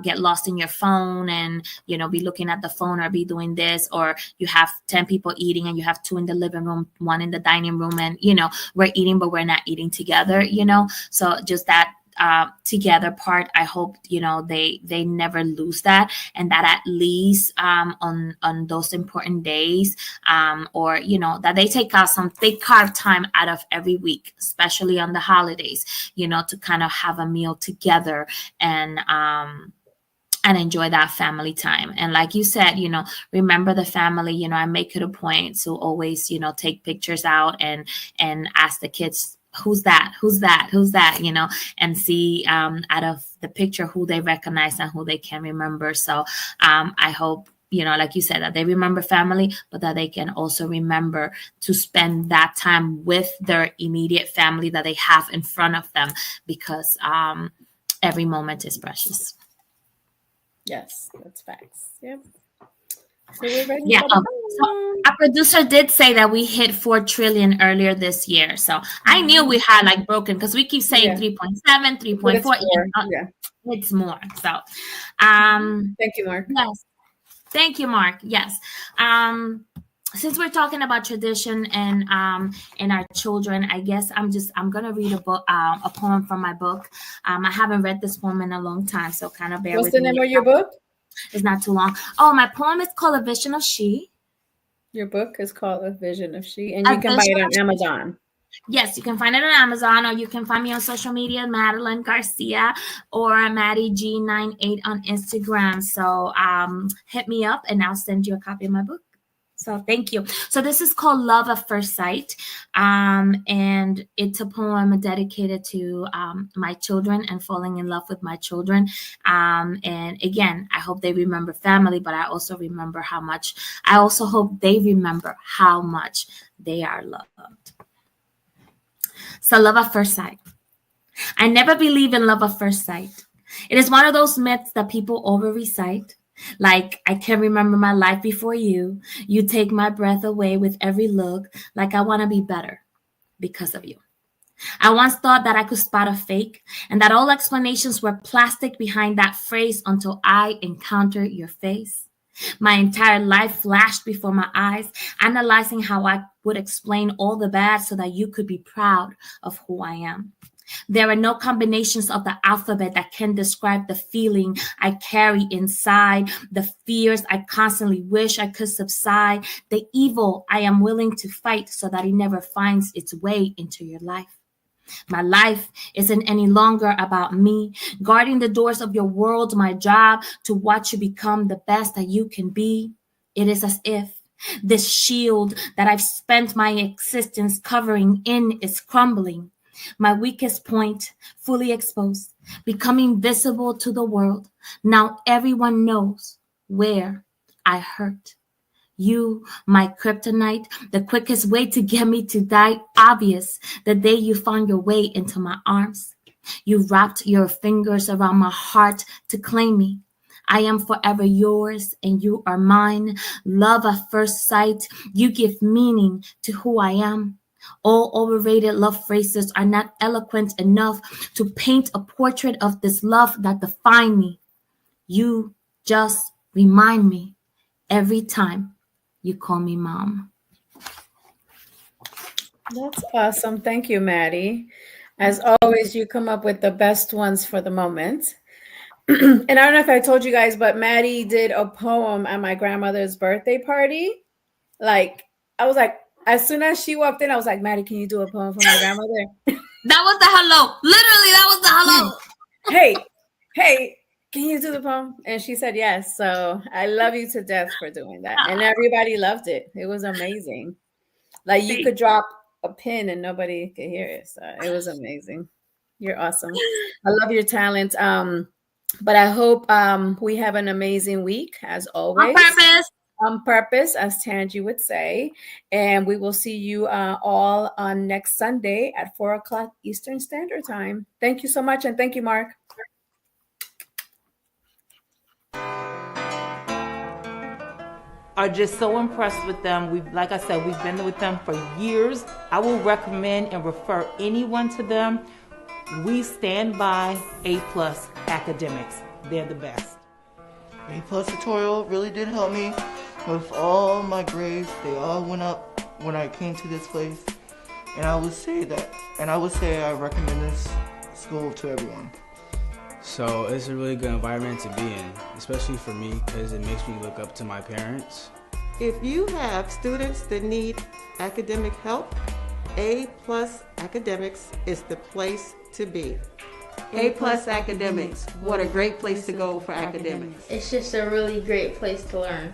get lost in your phone and be looking at the phone or be doing this, or you have 10 people eating and you have two in the living room, one in the dining room, and we're eating but we're not eating together. So just that together part, I hope they never lose that, and that at least on those important days, or that they carve time out of every week, especially on the holidays, to kind of have a meal together and enjoy that family time. And like you said, remember the family. I make it a point to always take pictures out and ask the kids, who's that, and see out of the picture who they recognize and who they can remember. So I hope, like you said, that they remember family, but that they can also remember to spend that time with their immediate family that they have in front of them, because every moment is precious. Yes, that's facts. Yep. So we're ready Yeah. for the So song. our producer did say that we hit 4 trillion earlier this year. So I knew we had like broken, because we keep saying Yeah, 3.7, but it's 3.4. four. Yeah. It's more. So Mhm. um Thank you, Mark. yes. Thank you, Mark. Yes. Um since we're talking about tradition and our children, I guess I'm gonna read a poem from my book. I haven't read this poem in a long time, so kind of bear What's with the me. name of your book? It's not too long. Oh, my poem is called A Vision of She. Your book is called A Vision of She, and A you can buy Vision it of on Amazon. Yes, you can find it on Amazon, or you can find me on social media, Madeline Garcia, or Maddie G98 on Instagram. So hit me up and I'll send you a copy of my book. So thank you. So this is called Love at First Sight. And it's a poem dedicated to my children and falling in love with my children. And again, I hope they remember family, but I also hope they remember how much they are loved. So love at first sight. I never believe in love at first sight. It is one of those myths that people over recite. Like, I can remember my life before you. You take my breath away with every look. Like, I want to be better because of you. I once thought that I could spot a fake and that all explanations were plastic behind that phrase until I encountered your face. My entire life flashed before my eyes, analyzing how I would explain all the bad so that you could be proud of who I am. There are no combinations of the alphabet that can describe the feeling I carry inside, the fears I constantly wish I could subside, the evil I am willing to fight so that it never finds its way into your life. My life isn't any longer about me, guarding the doors of your world, my job to watch you become the best that you can be. It is as if this shield that I've spent my existence covering in is crumbling, my weakest point fully exposed, becoming visible to the world. Now everyone knows where I hurt. You, my kryptonite, the quickest way to get me to die, obvious the day you found your way into my arms. You wrapped your fingers around my heart to claim me. I am forever yours and you are mine. Love at first sight, you give meaning to who I am. All overrated love phrases are not eloquent enough to paint a portrait of this love that defines me. You just remind me every time you call me mom. That's awesome. Thank you, Maddie. As always, you come up with the best ones for the moment. And I don't know if I told you guys, but Maddie did a poem at my grandmother's birthday party. Like, I was like, as soon as she walked in, I was like, Maddie, can you do a poem for my grandmother? That was the hello. Literally, that was the hello. Hey, can you do the poem? And she said yes. So I love you to death for doing that. And everybody loved it. It was amazing. Like you could drop a pin and nobody could hear it. So it was amazing. You're awesome. I love your talent. But I hope we have an amazing week as always. On purpose. On purpose, as Tangi would say. And we will see you all on next Sunday at 4:00 Eastern Standard Time. Thank you so much. And thank you, Mark. Are just so impressed with them. Like I said, we've been with them for years. I will recommend and refer anyone to them. We stand by A+ academics. They're the best. A+ tutorial really did help me with all my grades. They all went up when I came to this place. And I would say I recommend this school to everyone. So it's a really good environment to be in, especially for me because it makes me look up to my parents. If you have students that need academic help, A+ Academics is the place to be. A+ Academics, what a great place to go for academics. It's just a really great place to learn.